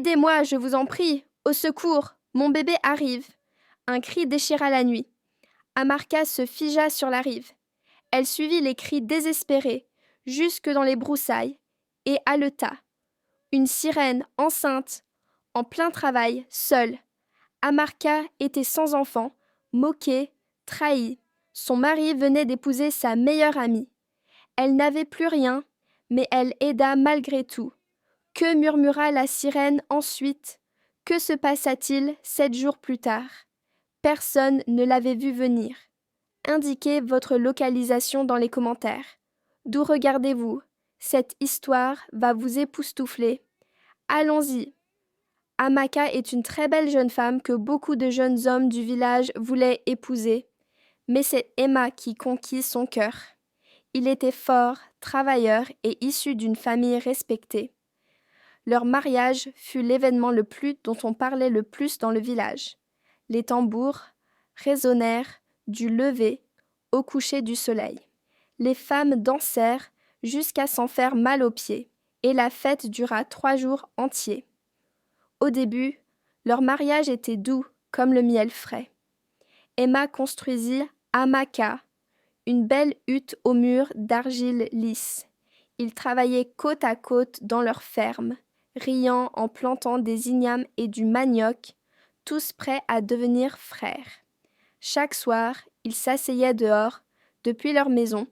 Aidez-moi, je vous en prie! Au secours! Mon bébé arrive! Un cri déchira la nuit. Amarka se figea sur la rive. Elle suivit les cris désespérés, jusque dans les broussailles, et haleta. Une sirène enceinte, en plein travail, seule. Amarka était sans enfant, moquée, trahie. Son mari venait d'épouser sa meilleure amie. Elle n'avait plus rien, mais elle aida malgré tout. Que murmura la sirène ensuite? Que se passa-t-il 7 jours plus tard? Personne ne l'avait vu venir. Indiquez votre localisation dans les commentaires. D'où regardez-vous? Cette histoire va vous époustoufler. Allons-y. Amaka est une très belle jeune femme que beaucoup de jeunes hommes du village voulaient épouser, mais c'est Emma qui conquit son cœur. Il était fort, travailleur et issu d'une famille respectée. Leur mariage fut l'événement dont on parlait le plus dans le village. Les tambours résonnèrent du lever au coucher du soleil. Les femmes dansèrent jusqu'à s'en faire mal aux pieds, et la fête dura 3 jours entiers. Au début, leur mariage était doux comme le miel frais. Emma construisit Amaka, une belle hutte aux murs d'argile lisse. Ils travaillaient côte à côte dans leur ferme, riant en plantant des ignames et du manioc, tous prêts à devenir frères. Chaque soir, ils s'asseyaient dehors, depuis leur maison,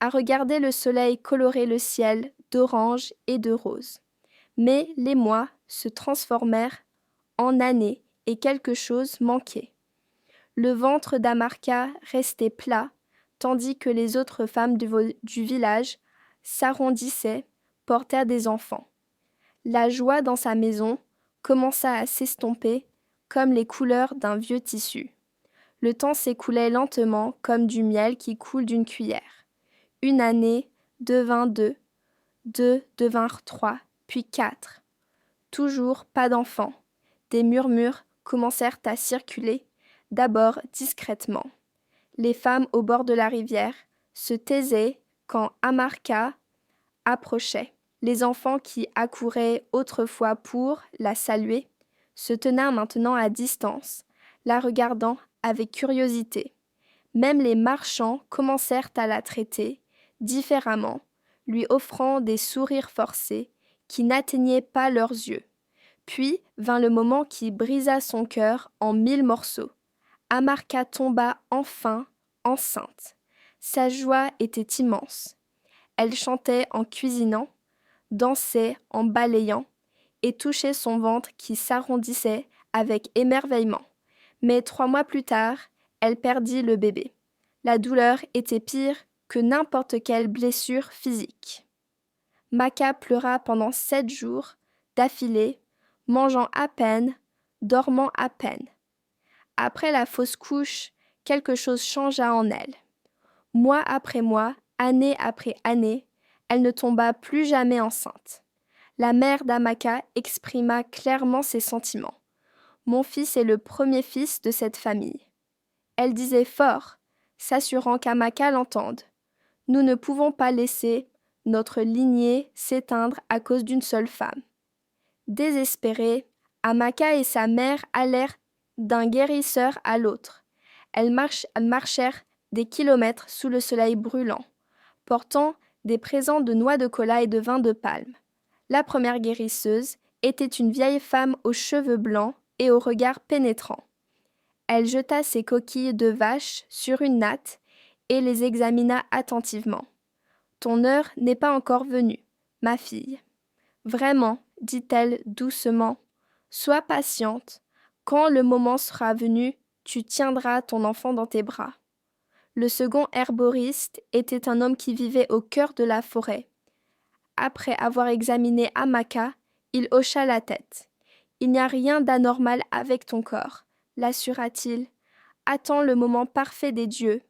à regarder le soleil colorer le ciel d'orange et de rose. Mais les mois se transformèrent en années et quelque chose manquait. Le ventre d'Amarka restait plat, tandis que les autres femmes du village s'arrondissaient, portèrent des enfants. La joie dans sa maison commença à s'estomper comme les couleurs d'un vieux tissu. Le temps s'écoulait lentement comme du miel qui coule d'une cuillère. Une année devint 2, 2 devinrent 3, puis 4. Toujours pas d'enfants. Des murmures commencèrent à circuler, d'abord discrètement. Les femmes au bord de la rivière se taisaient quand Amarka approchait. Les enfants qui accouraient autrefois pour la saluer se tenaient maintenant à distance, la regardant avec curiosité. Même les marchands commencèrent à la traiter différemment, lui offrant des sourires forcés qui n'atteignaient pas leurs yeux. Puis vint le moment qui brisa son cœur en 1000 morceaux. Amarka tomba enfin enceinte. Sa joie était immense. Elle chantait en cuisinant, dansait en balayant et touchait son ventre qui s'arrondissait avec émerveillement. Mais 3 mois plus tard, elle perdit le bébé. La douleur était pire que n'importe quelle blessure physique. Maka pleura pendant 7 jours d'affilée, mangeant à peine, dormant à peine. Après la fausse couche, quelque chose changea en elle. Mois après mois, année après année, elle ne tomba plus jamais enceinte. La mère d'Amaka exprima clairement ses sentiments. « Mon fils est le premier fils de cette famille. » Elle disait fort, s'assurant qu'Amaka l'entende. « Nous ne pouvons pas laisser notre lignée s'éteindre à cause d'une seule femme. » Désespérée, Amaka et sa mère allèrent d'un guérisseur à l'autre. Elles marchèrent des kilomètres sous le soleil brûlant, portant des présents de noix de cola et de vin de palme. La première guérisseuse était une vieille femme aux cheveux blancs et au regard pénétrant. Elle jeta ses coquilles de vache sur une natte et les examina attentivement. « Ton heure n'est pas encore venue, ma fille. »« Vraiment, dit-elle doucement, sois patiente. Quand le moment sera venu, tu tiendras ton enfant dans tes bras. » Le second herboriste était un homme qui vivait au cœur de la forêt. Après avoir examiné Amaka, il hocha la tête. « Il n'y a rien d'anormal avec ton corps, l'assura-t-il. Attends le moment parfait des dieux. »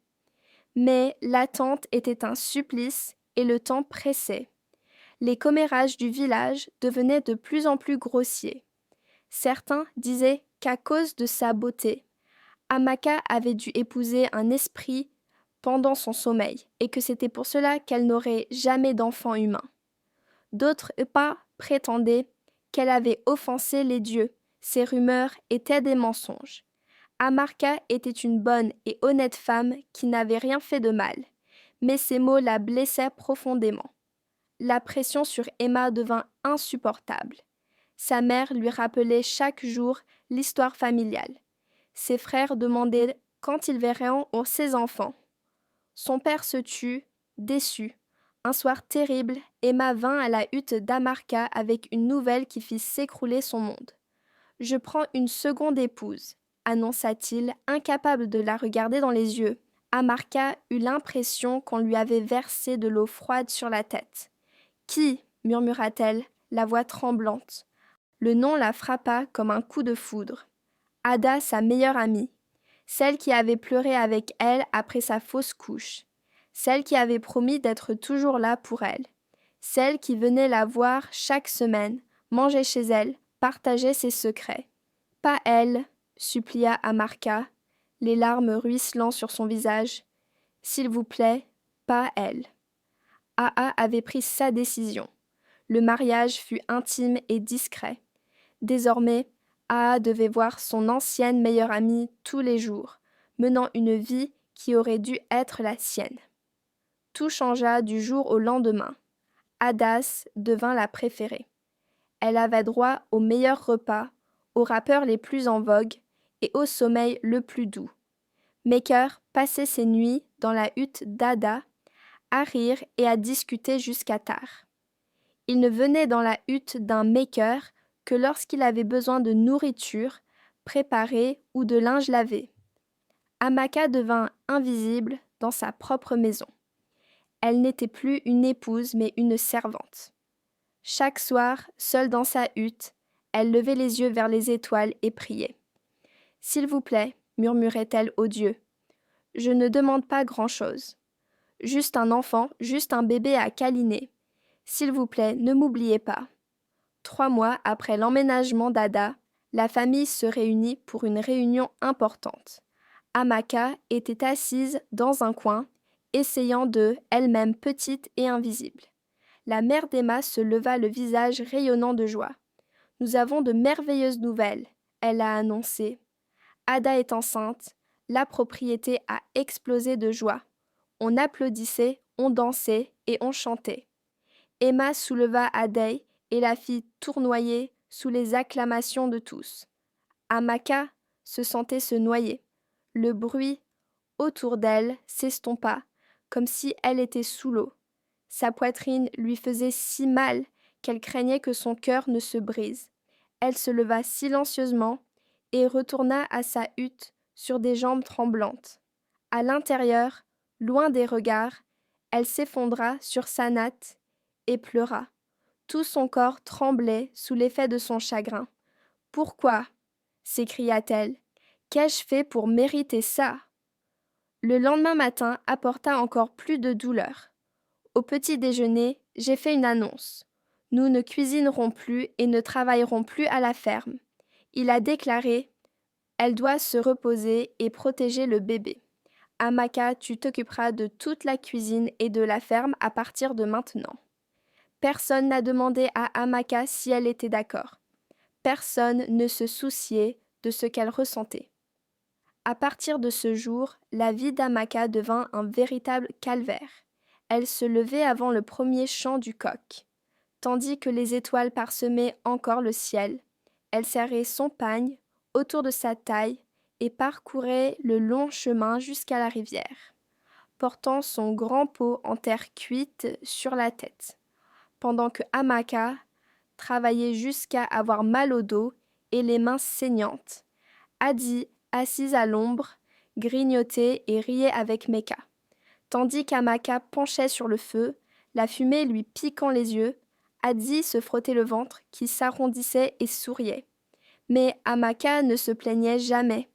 Mais l'attente était un supplice et le temps pressait. Les commérages du village devenaient de plus en plus grossiers. Certains disaient qu'à cause de sa beauté, Amaka avait dû épouser un esprit pendant son sommeil et que c'était pour cela qu'elle n'aurait jamais d'enfant humain. D'autres prétendaient qu'elle avait offensé les dieux. Ces rumeurs étaient des mensonges. Amarka était une bonne et honnête femme qui n'avait rien fait de mal, mais ces mots la blessaient profondément. La pression sur Emma devint insupportable. Sa mère lui rappelait chaque jour l'histoire familiale. Ses frères demandaient quand ils verraient ses enfants. Son père se tut, déçu. Un soir terrible, Emma vint à la hutte d'Amarka avec une nouvelle qui fit s'écrouler son monde. « Je prends une seconde épouse », annonça-t-il, incapable de la regarder dans les yeux. Amarka eut l'impression qu'on lui avait versé de l'eau froide sur la tête. « Qui » murmura-t-elle, la voix tremblante. Le nom la frappa comme un coup de foudre. Ada, sa meilleure amie, celle qui avait pleuré avec elle après sa fausse couche, celle qui avait promis d'être toujours là pour elle, celle qui venait la voir chaque semaine, mangeait chez elle, partageait ses secrets. « Pas elle !» supplia Amarka, les larmes ruisselant sur son visage. « S'il vous plaît, pas elle. » Aa avait pris sa décision. Le mariage fut intime et discret. Désormais, Aa devait voir son ancienne meilleure amie tous les jours, menant une vie qui aurait dû être la sienne. Tout changea du jour au lendemain. Hadas devint la préférée. Elle avait droit aux meilleurs repas, aux rappeurs les plus en vogue et au sommeil le plus doux. Maker passait ses nuits dans la hutte d'Ada, à rire et à discuter jusqu'à tard. Il ne venait dans la hutte d'un Maker que lorsqu'il avait besoin de nourriture préparée ou de linge lavé. Amaka devint invisible dans sa propre maison. Elle n'était plus une épouse mais une servante. Chaque soir, seule dans sa hutte, elle levait les yeux vers les étoiles et priait. « S'il vous plaît, » murmurait-elle aux dieux, « je ne demande pas grand-chose. Juste un enfant, juste un bébé à câliner. S'il vous plaît, ne m'oubliez pas. » 3 mois après l'emménagement d'Ada, la famille se réunit pour une réunion importante. Amaka était assise dans un coin, essayant de, elle-même petite et invisible. La mère d'Emma se leva le visage rayonnant de joie. « Nous avons de merveilleuses nouvelles, » elle a annoncé. Ada est enceinte, la propriété a explosé de joie. On applaudissait, on dansait et on chantait. Emma souleva Adey et la fit tournoyer sous les acclamations de tous. Amaka se sentait se noyer. Le bruit autour d'elle s'estompa, comme si elle était sous l'eau. Sa poitrine lui faisait si mal qu'elle craignait que son cœur ne se brise. Elle se leva silencieusement et retourna à sa hutte sur des jambes tremblantes. À l'intérieur, loin des regards, elle s'effondra sur sa natte et pleura. Tout son corps tremblait sous l'effet de son chagrin. « Pourquoi ?» s'écria-t-elle. « Qu'ai-je fait pour mériter ça ?» Le lendemain matin apporta encore plus de douleur. Au petit déjeuner, j'ai fait une annonce. Nous ne cuisinerons plus et ne travaillerons plus à la ferme. Il a déclaré « Elle doit se reposer et protéger le bébé. Amaka, tu t'occuperas de toute la cuisine et de la ferme à partir de maintenant. » Personne n'a demandé à Amaka si elle était d'accord. Personne ne se souciait de ce qu'elle ressentait. À partir de ce jour, la vie d'Amaka devint un véritable calvaire. Elle se levait avant le premier chant du coq. Tandis que les étoiles parsemaient encore le ciel, elle serrait son pagne autour de sa taille et parcourait le long chemin jusqu'à la rivière, portant son grand pot en terre cuite sur la tête, pendant que Amaka travaillait jusqu'à avoir mal au dos et les mains saignantes. Adi, assise à l'ombre, grignotait et riait avec Meka. Tandis qu'Amaka penchait sur le feu, la fumée lui piquant les yeux, Adi se frottait le ventre qui s'arrondissait et souriait. Mais Amaka ne se plaignait jamais.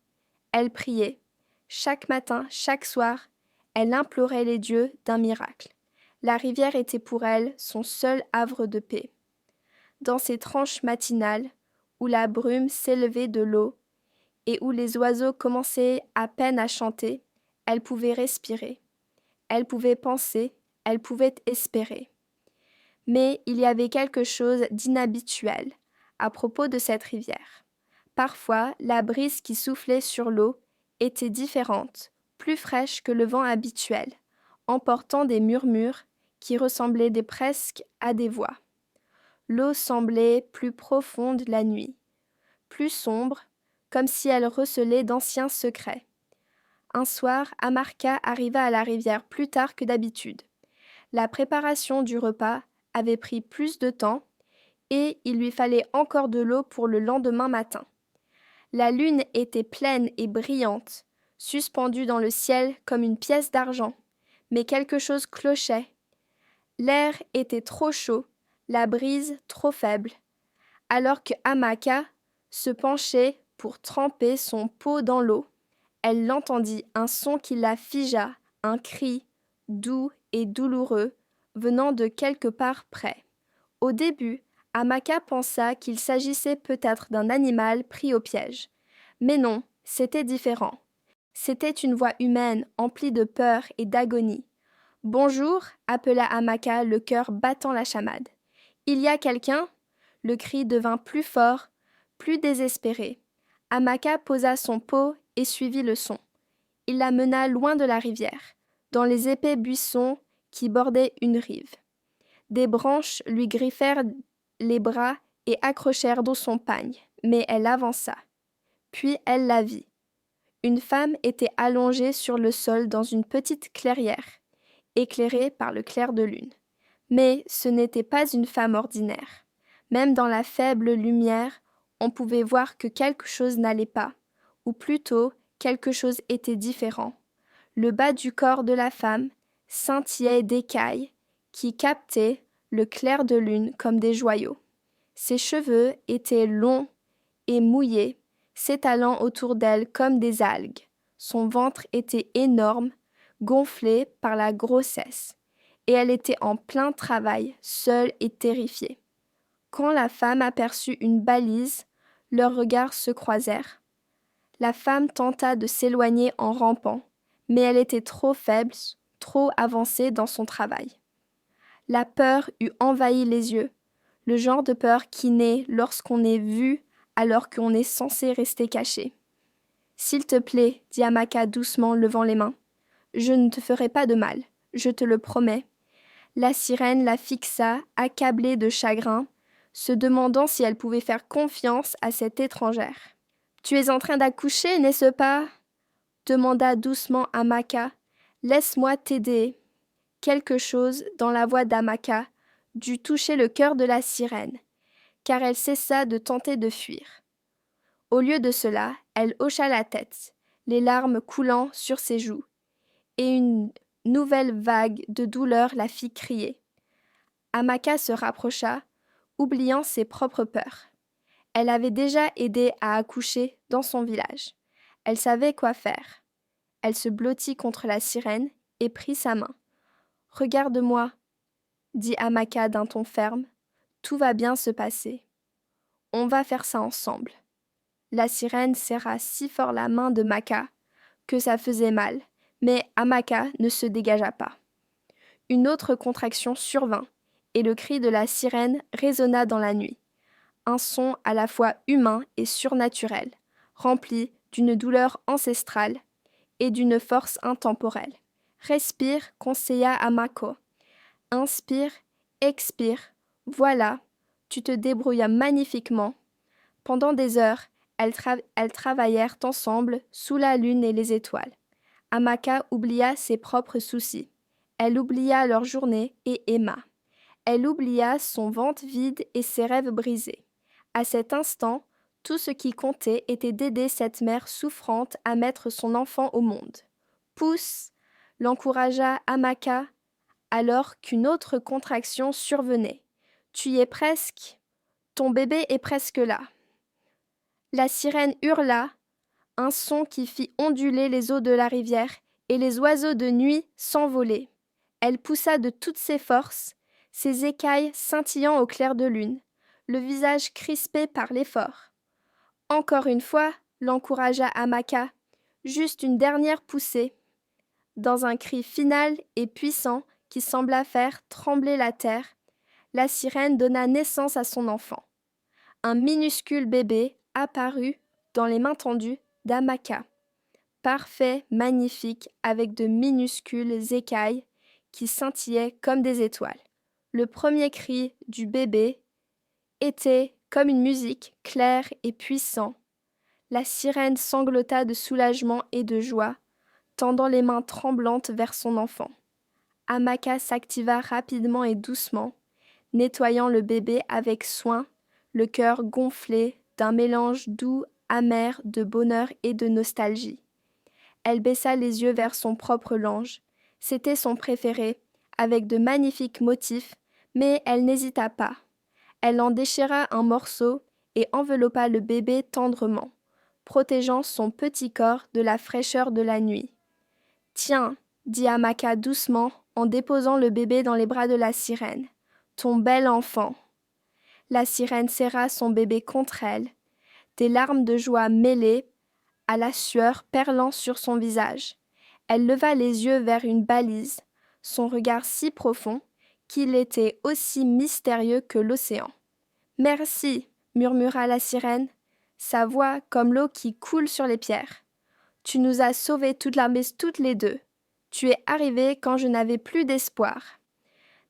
Elle priait. Chaque matin, chaque soir, elle implorait les dieux d'un miracle. La rivière était pour elle son seul havre de paix. Dans ces tranches matinales, où la brume s'élevait de l'eau et où les oiseaux commençaient à peine à chanter, elle pouvait respirer. Elle pouvait penser, elle pouvait espérer. Mais il y avait quelque chose d'inhabituel. à propos de cette rivière. Parfois, la brise qui soufflait sur l'eau était différente, plus fraîche que le vent habituel, emportant des murmures qui ressemblaient presque à des voix. L'eau semblait plus profonde la nuit, plus sombre, comme si elle recelait d'anciens secrets. Un soir, Amarka arriva à la rivière plus tard que d'habitude. La préparation du repas avait pris plus de temps et il lui fallait encore de l'eau pour le lendemain matin. La lune était pleine et brillante, suspendue dans le ciel comme une pièce d'argent, mais quelque chose clochait. L'air était trop chaud, la brise trop faible, alors que Amaka se penchait pour tremper son pot dans l'eau. Elle entendit un son qui la figea, un cri, doux et douloureux, venant de quelque part près. Au début, Amaka pensa qu'il s'agissait peut-être d'un animal pris au piège. Mais non, c'était différent. C'était une voix humaine emplie de peur et d'agonie. « Bonjour » appela Amaka, le cœur battant la chamade. « Il y a quelqu'un » Le cri devint plus fort, plus désespéré. Amaka posa son pot et suivit le son. Il la mena loin de la rivière, dans les épais buissons qui bordaient une rive. Des branches lui griffèrent les bras et accrochèrent dans son pagne, mais elle avança. Puis elle la vit. Une femme était allongée sur le sol dans une petite clairière, éclairée par le clair de lune. Mais ce n'était pas une femme ordinaire. Même dans la faible lumière, on pouvait voir que quelque chose n'allait pas, ou plutôt quelque chose était différent. Le bas du corps de la femme scintillait d'écailles qui captaient le clair de lune comme des joyaux. Ses cheveux étaient longs et mouillés, s'étalant autour d'elle comme des algues. Son ventre était énorme, gonflé par la grossesse, et elle était en plein travail, seule et terrifiée. Quand la femme aperçut une balise, leurs regards se croisèrent. La femme tenta de s'éloigner en rampant, mais elle était trop faible, trop avancée dans son travail. La peur eût envahi les yeux, le genre de peur qui naît lorsqu'on est vu alors qu'on est censé rester caché. « S'il te plaît, dit Amaka doucement, levant les mains, je ne te ferai pas de mal, je te le promets. » La sirène la fixa, accablée de chagrin, se demandant si elle pouvait faire confiance à cette étrangère. « Tu es en train d'accoucher, n'est-ce pas ?» demanda doucement Amaka. « Laisse-moi t'aider. » Quelque chose dans la voix d'Amaka dut toucher le cœur de la sirène, car elle cessa de tenter de fuir. Au lieu de cela, elle hocha la tête, les larmes coulant sur ses joues, et une nouvelle vague de douleur la fit crier. Amaka se rapprocha, oubliant ses propres peurs. Elle avait déjà aidé à accoucher dans son village. Elle savait quoi faire. Elle se blottit contre la sirène et prit sa main. « Regarde-moi, » dit Amaka d'un ton ferme. « Tout va bien se passer. On va faire ça ensemble. » La sirène serra si fort la main de Maka que ça faisait mal, mais Amaka ne se dégagea pas. Une autre contraction survint, et le cri de la sirène résonna dans la nuit. Un son à la fois humain et surnaturel, rempli d'une douleur ancestrale et d'une force intemporelle. « Respire, conseilla Amako. Inspire, expire. Voilà, tu te débrouillas magnifiquement. » Pendant des heures, elles travaillèrent ensemble sous la lune et les étoiles. Amaka oublia ses propres soucis. Elle oublia leur journée et aima. Elle oublia son ventre vide et ses rêves brisés. À cet instant, tout ce qui comptait était d'aider cette mère souffrante à mettre son enfant au monde. « Pousse !» l'encouragea Amaka alors qu'une autre contraction survenait. « Tu y es presque. Ton bébé est presque là. » La sirène hurla, un son qui fit onduler les eaux de la rivière et les oiseaux de nuit s'envoler. Elle poussa de toutes ses forces, ses écailles scintillant au clair de lune, le visage crispé par l'effort. Encore une fois, l'encouragea Amaka, juste une dernière poussée. Dans un cri final et puissant qui sembla faire trembler la terre, la sirène donna naissance à son enfant. un minuscule bébé apparut dans les mains tendues d'Amaka, parfait, magnifique, avec de minuscules écailles qui scintillaient comme des étoiles. Le premier cri du bébé était comme une musique claire et puissante. La sirène sanglota de soulagement et de joie, tendant les mains tremblantes vers son enfant. Amaka s'activa rapidement et doucement, nettoyant le bébé avec soin, le cœur gonflé d'un mélange doux, amer, de bonheur et de nostalgie. Elle baissa les yeux vers son propre linge. C'était son préféré, avec de magnifiques motifs, mais elle n'hésita pas. Elle en déchira un morceau et enveloppa le bébé tendrement, protégeant son petit corps de la fraîcheur de la nuit. « Tiens, dit Amaka doucement en déposant le bébé dans les bras de la sirène. Ton bel enfant. La sirène serra son bébé contre elle, des larmes de joie mêlées à la sueur perlant sur son visage. Elle leva les yeux vers une balise, son regard si profond qu'il était aussi mystérieux que l'océan. « Merci, murmura la sirène, sa voix comme l'eau qui coule sur les pierres. Tu nous as sauvés toutes les deux. Tu es arrivée quand je n'avais plus d'espoir.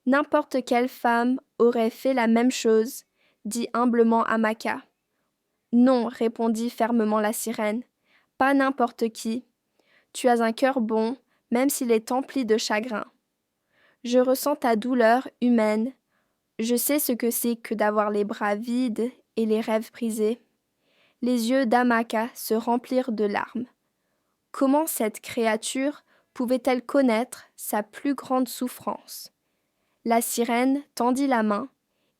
N'importe quelle femme aurait fait la même chose, dit humblement Amaka. Non, répondit fermement la sirène, pas n'importe qui. Tu as un cœur bon, même s'il est empli de chagrin. Je ressens ta douleur humaine. Je sais ce que c'est que d'avoir les bras vides et les rêves brisés. Les yeux d'Amaka se remplirent de larmes. Comment cette créature pouvait-elle connaître sa plus grande souffrance? La sirène tendit la main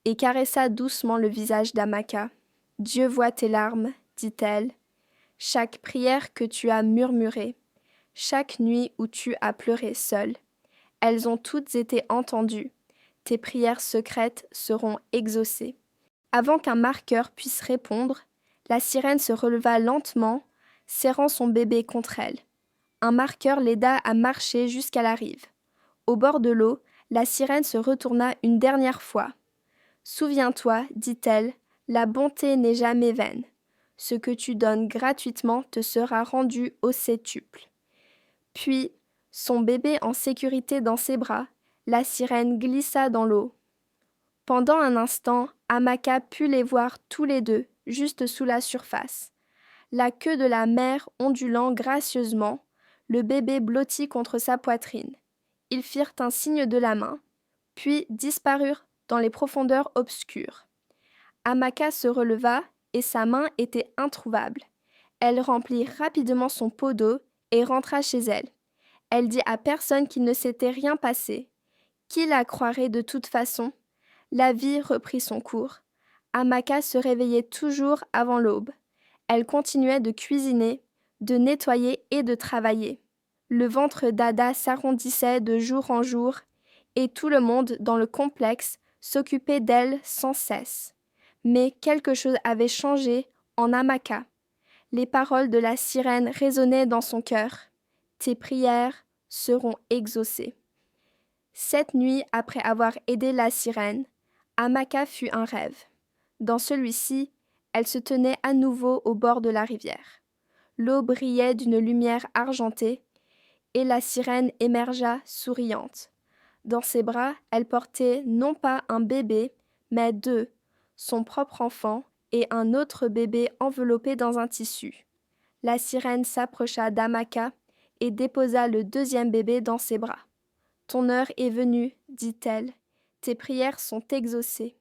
et caressa doucement le visage d'Amaka. « Dieu voit tes larmes, dit-elle. Chaque prière que tu as murmurée, chaque nuit où tu as pleuré seule, elles ont toutes été entendues. Tes prières secrètes seront exaucées. » Avant qu'un marqueur puisse répondre, la sirène se releva lentement, serrant son bébé contre elle. Un marqueur l'aida à marcher jusqu'à la rive. Au bord de l'eau, la sirène se retourna une dernière fois. « Souviens-toi, dit-elle, la bonté n'est jamais vaine. Ce que tu donnes gratuitement te sera rendu au septuple. » Puis, son bébé en sécurité dans ses bras, la sirène glissa dans l'eau. Pendant un instant, Amaka put les voir tous les deux, juste sous la surface. La queue de la mère ondulant gracieusement, le bébé blotti contre sa poitrine. Ils firent un signe de la main, puis disparurent dans les profondeurs obscures. Amaka se releva et sa main était introuvable. Elle remplit rapidement son pot d'eau et rentra chez elle. Elle dit à personne qu'il ne s'était rien passé. Qui la croirait de toute façon? La vie reprit son cours. Amaka se réveillait toujours avant l'aube. Elle continuait de cuisiner, de nettoyer et de travailler. Le ventre d'Ada s'arrondissait de jour en jour et tout le monde dans le complexe s'occupait d'elle sans cesse. Mais quelque chose avait changé en Amaka. Les paroles de la sirène résonnaient dans son cœur. « Tes prières seront exaucées. » Cette nuit, après avoir aidé la sirène, Amaka fut un rêve. Dans celui-ci, elle se tenait à nouveau au bord de la rivière. L'eau brillait d'une lumière argentée et la sirène émergea souriante. Dans ses bras, elle portait non pas un bébé, mais deux, son propre enfant et un autre bébé enveloppé dans un tissu. La sirène s'approcha d'Amaka et déposa le deuxième bébé dans ses bras. « Ton heure est venue, dit-elle. Tes prières sont exaucées. »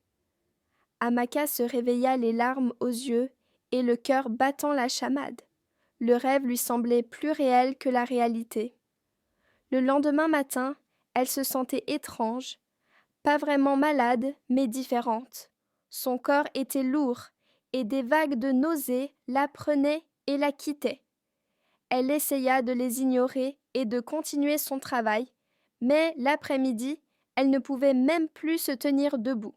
Amaka se réveilla les larmes aux yeux et le cœur battant la chamade. Le rêve lui semblait plus réel que la réalité. Le lendemain matin, elle se sentait étrange, pas vraiment malade, mais différente. Son corps était lourd et des vagues de nausées la prenaient et la quittaient. Elle essaya de les ignorer et de continuer son travail, mais l'après-midi, elle ne pouvait même plus se tenir debout.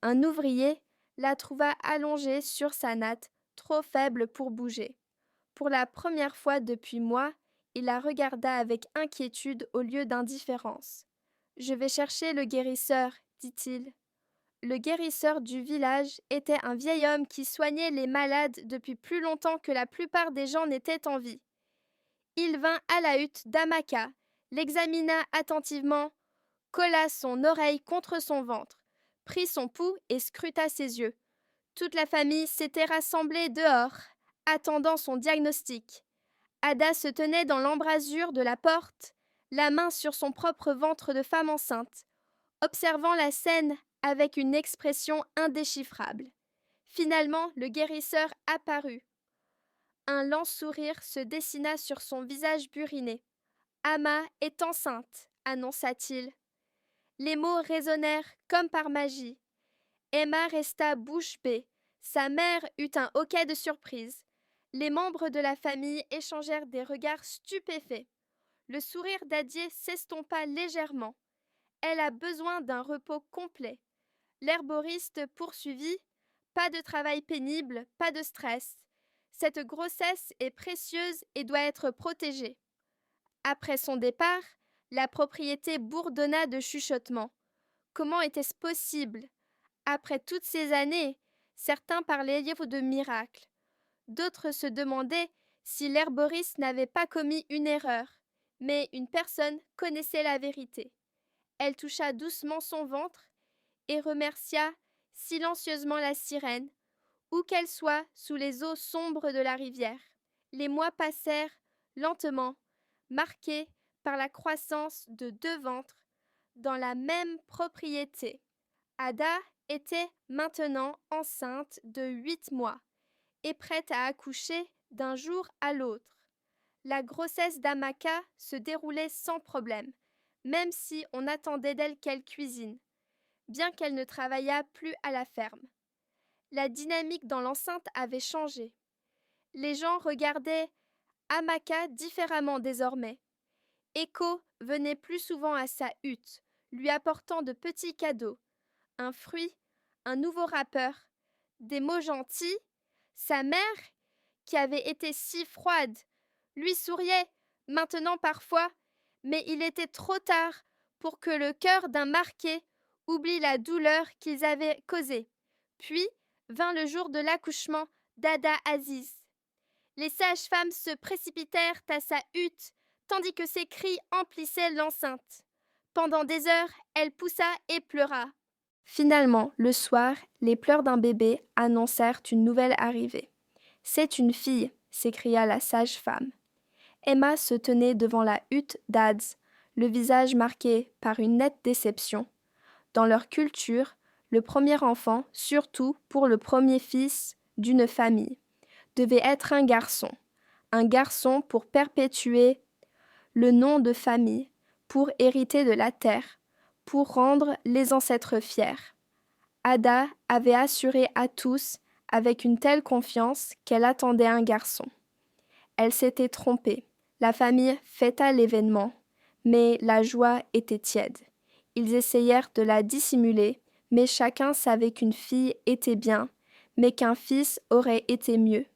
Un ouvrier la trouva allongée sur sa natte, trop faible pour bouger. Pour la première fois depuis mois, il la regarda avec inquiétude au lieu d'indifférence. « Je vais chercher le guérisseur, dit-il. Le guérisseur du village était un vieil homme qui soignait les malades depuis plus longtemps que la plupart des gens n'étaient en vie. Il vint à la hutte d'Amaka, l'examina attentivement, colla son oreille contre son ventre, prit son pouls et scruta ses yeux. Toute la famille s'était rassemblée dehors, attendant son diagnostic. Ada se tenait dans l'embrasure de la porte, la main sur son propre ventre de femme enceinte, observant la scène avec une expression indéchiffrable. Finalement, le guérisseur apparut. Un lent sourire se dessina sur son visage buriné. « Ama est enceinte, annonça-t-il. Les mots résonnèrent comme par magie. Emma resta bouche bée. Sa mère eut un hoquet de surprise. Les membres de la famille échangèrent des regards stupéfaits. Le sourire d'Adier s'estompa légèrement. Elle a besoin d'un repos complet. L'herboriste poursuivit. Pas de travail pénible, pas de stress. Cette grossesse est précieuse et doit être protégée. Après son départ, la propriété bourdonna de chuchotements. Comment était-ce possible? Après toutes ces années, certains parlaient de miracle. D'autres se demandaient si l'herboriste n'avait pas commis une erreur. Mais une personne connaissait la vérité. Elle toucha doucement son ventre et remercia silencieusement la sirène, où qu'elle soit sous les eaux sombres de la rivière. Les mois passèrent lentement, marqués par la croissance de 2 ventres dans la même propriété. Ada était maintenant enceinte de 8 mois et prête à accoucher d'un jour à l'autre. La grossesse d'Amaka se déroulait sans problème, même si on attendait d'elle qu'elle cuisine, bien qu'elle ne travaillât plus à la ferme. La dynamique dans l'enceinte avait changé. Les gens regardaient Amaka différemment désormais. Echo venait plus souvent à sa hutte, lui apportant de petits cadeaux, un fruit, un nouveau rappeur, des mots gentils. Sa mère, qui avait été si froide, lui souriait, maintenant parfois, mais il était trop tard pour que le cœur d'un marqué oublie la douleur qu'ils avaient causée. Puis vint le jour de l'accouchement d'Ada Aziz. Les sages-femmes se précipitèrent à sa hutte, tandis que ses cris emplissaient l'enceinte. Pendant des heures, elle poussa et pleura. Finalement, le soir, les pleurs d'un bébé annoncèrent une nouvelle arrivée. « C'est une fille !» s'écria la sage-femme. Emma se tenait devant la hutte d'Ads, le visage marqué par une nette déception. Dans leur culture, le premier enfant, surtout pour le premier fils d'une famille, devait être un garçon pour perpétuer le nom de famille, pour hériter de la terre, pour rendre les ancêtres fiers. Ada avait assuré à tous avec une telle confiance qu'elle attendait un garçon. Elle s'était trompée. La famille fêta l'événement, mais la joie était tiède. Ils essayèrent de la dissimuler, mais chacun savait qu'une fille était bien, mais qu'un fils aurait été mieux.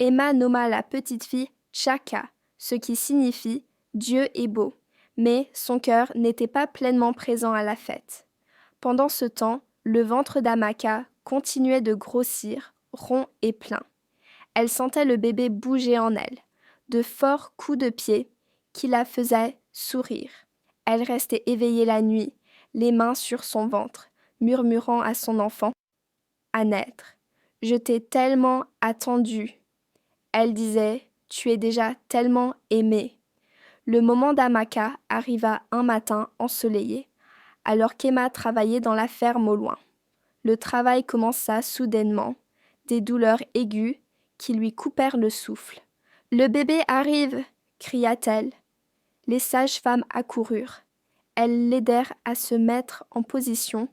Emma nomma la petite fille Chaka, ce qui signifie « Dieu est beau », mais son cœur n'était pas pleinement présent à la fête. Pendant ce temps, le ventre d'Amaka continuait de grossir, rond et plein. Elle sentait le bébé bouger en elle, de forts coups de pied qui la faisaient sourire. Elle restait éveillée la nuit, les mains sur son ventre, murmurant à son enfant à naître. « Je t'ai tellement attendu. » Elle disait « Tu es déjà tellement aimé. » Le moment d'Amaka arriva un matin ensoleillé, alors qu'Emma travaillait dans la ferme au loin. Le travail commença soudainement, des douleurs aiguës qui lui coupèrent le souffle. « Le bébé arrive !» cria-t-elle. Les sages-femmes accoururent. Elles l'aidèrent à se mettre en position,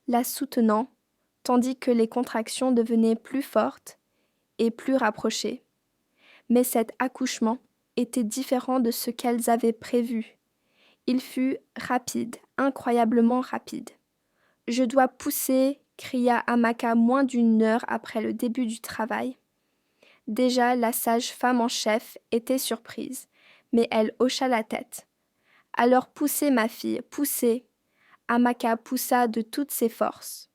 la soutenant, tandis que les contractions devenaient plus fortes et plus rapprochées. Mais cet accouchement était différent de ce qu'elles avaient prévu. Il fut rapide, incroyablement rapide. « Je dois pousser !» cria Amaka moins d'une heure après le début du travail. Déjà, la sage-femme en chef était surprise, mais elle hocha la tête. « Alors poussez, ma fille, poussez !» Amaka poussa de toutes ses forces.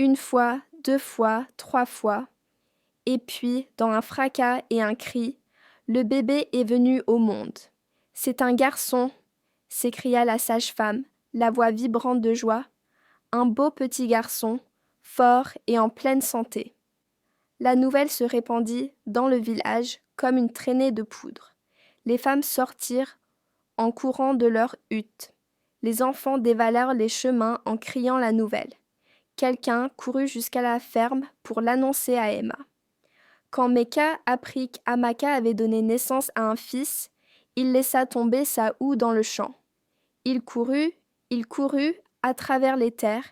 Une fois, 2 fois, 3 fois, et puis, dans un fracas et un cri, le bébé est venu au monde. C'est un garçon, s'écria la sage-femme, la voix vibrante de joie. Un beau petit garçon, fort et en pleine santé. La nouvelle se répandit dans le village comme une traînée de poudre. Les femmes sortirent en courant de leurs huttes. Les enfants dévalèrent les chemins en criant la nouvelle. Quelqu'un courut jusqu'à la ferme pour l'annoncer à Emma. Quand Mecca apprit qu'Amaka avait donné naissance à un fils, il laissa tomber sa houe dans le champ. Il courut à travers les terres,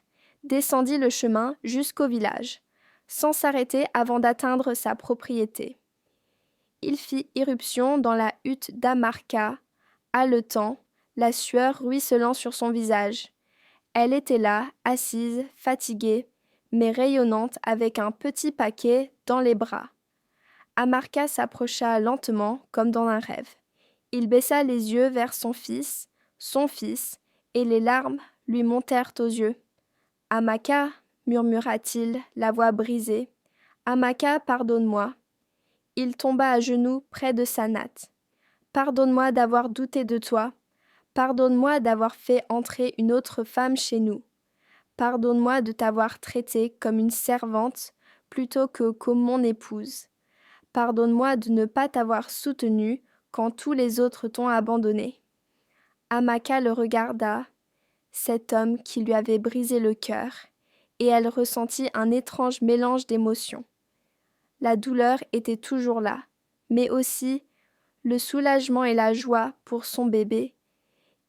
descendit le chemin jusqu'au village, sans s'arrêter avant d'atteindre sa propriété. Il fit irruption dans la hutte d'Amarka, haletant, la sueur ruisselant sur son visage. Elle était là, assise, fatiguée, mais rayonnante avec un petit paquet dans les bras. Amarka s'approcha lentement comme dans un rêve. Il baissa les yeux vers son fils, et les larmes lui montèrent aux yeux. « Amaka, murmura-t-il, la voix brisée. « Amaka, pardonne-moi. » Il tomba à genoux près de sa natte. « Pardonne-moi d'avoir douté de toi. Pardonne-moi d'avoir fait entrer une autre femme chez nous. Pardonne-moi de t'avoir traitée comme une servante plutôt que comme mon épouse. Pardonne-moi de ne pas t'avoir soutenue quand tous les autres t'ont abandonné. » Amaka le regarda, cet homme qui lui avait brisé le cœur, et elle ressentit un étrange mélange d'émotions. La douleur était toujours là, mais aussi le soulagement et la joie pour son bébé,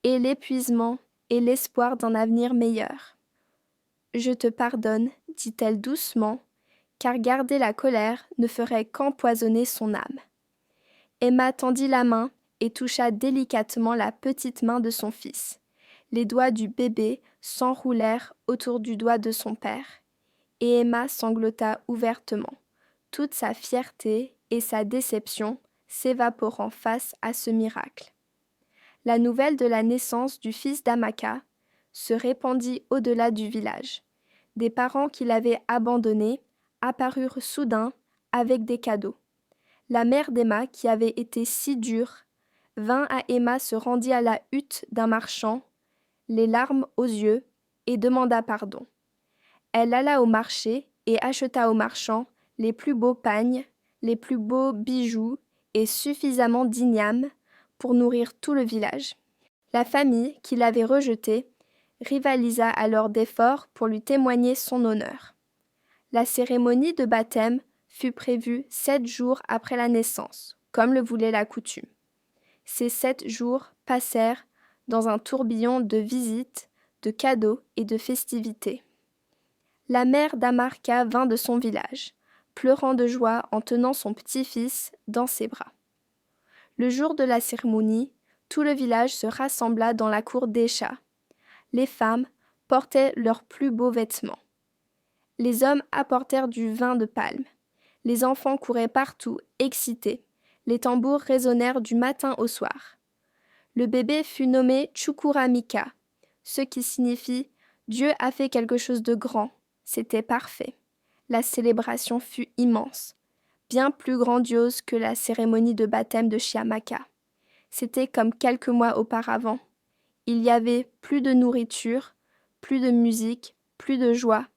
et l'épuisement et l'espoir d'un avenir meilleur. « Je te pardonne, dit-elle doucement, car garder la colère ne ferait qu'empoisonner son âme. » Emma tendit la main et toucha délicatement la petite main de son fils. Les doigts du bébé s'enroulèrent autour du doigt de son père, et Emma sanglota ouvertement, toute sa fierté et sa déception s'évaporant face à ce miracle. La nouvelle de la naissance du fils d'Amaka se répandit au-delà du village. Des parents qui l'avaient abandonné apparurent soudain avec des cadeaux. La mère d'Emma, qui avait été si dure, vint à Emma se rendit à la hutte d'un marchand, les larmes aux yeux, et demanda pardon. Elle alla au marché et acheta au marchand les plus beaux pagnes, les plus beaux bijoux et suffisamment d'ignames pour nourrir tout le village. La famille, qui l'avait rejetée, rivalisa alors d'efforts pour lui témoigner son honneur. La cérémonie de baptême fut prévue 7 jours après la naissance, comme le voulait la coutume. Ces 7 jours passèrent dans un tourbillon de visites, de cadeaux et de festivités. La mère d'Amarka vint de son village, pleurant de joie en tenant son petit-fils dans ses bras. Le jour de la cérémonie, tout le village se rassembla dans la cour d'Esha. Les femmes portaient leurs plus beaux vêtements. Les hommes apportèrent du vin de palme. Les enfants couraient partout, excités. Les tambours résonnèrent du matin au soir. Le bébé fut nommé Chukuramika, ce qui signifie « Dieu a fait quelque chose de grand ». C'était parfait. La célébration fut immense, bien plus grandiose que la cérémonie de baptême de Chiamaka. C'était comme quelques mois auparavant. Il y avait plus de nourriture, plus de musique, plus de joie.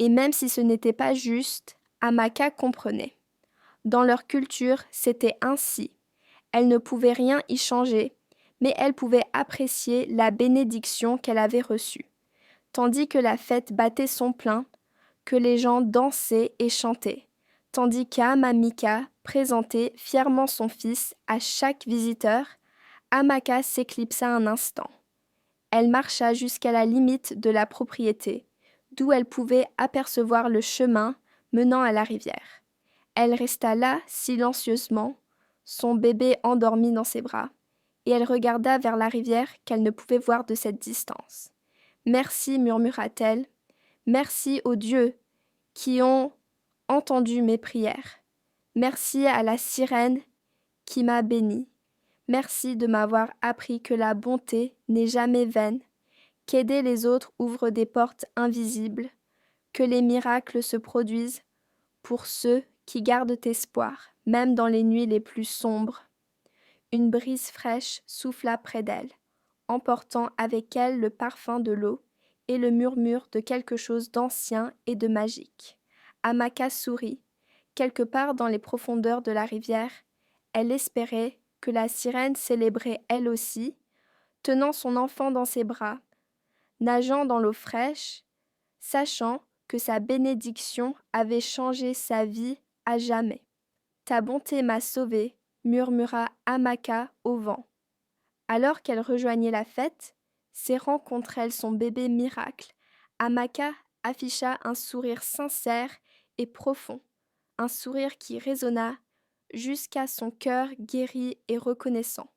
Et même si ce n'était pas juste, Amaka comprenait. Dans leur culture, c'était ainsi. Elle ne pouvait rien y changer, mais elle pouvait apprécier la bénédiction qu'elle avait reçue. Tandis que la fête battait son plein, que les gens dansaient et chantaient, tandis qu'Amamika présentait fièrement son fils à chaque visiteur, Amaka s'éclipsa un instant. Elle marcha jusqu'à la limite de la propriété, d'où elle pouvait apercevoir le chemin menant à la rivière. Elle resta là, silencieusement, son bébé endormi dans ses bras, et elle regarda vers la rivière qu'elle ne pouvait voir de cette distance. « Merci, murmura-t-elle, merci aux dieux qui ont entendu mes prières. Merci à la sirène qui m'a bénie. Merci de m'avoir appris que la bonté n'est jamais vaine, qu'aider les autres ouvre des portes invisibles, que les miracles se produisent pour ceux qui gardent espoir, même dans les nuits les plus sombres. Une brise fraîche souffla près d'elle, emportant avec elle le parfum de l'eau et le murmure de quelque chose d'ancien et de magique. Amaka sourit. Quelque part dans les profondeurs de la rivière, elle espérait que la sirène célébrait elle aussi, tenant son enfant dans ses bras, nageant dans l'eau fraîche, sachant que sa bénédiction avait changé sa vie à jamais. Ta bonté m'a sauvée, murmura Amaka au vent. Alors qu'elle rejoignait la fête, serrant contre elle son bébé miracle, Amaka afficha un sourire sincère et profond, un sourire qui résonna jusqu'à son cœur guéri et reconnaissant.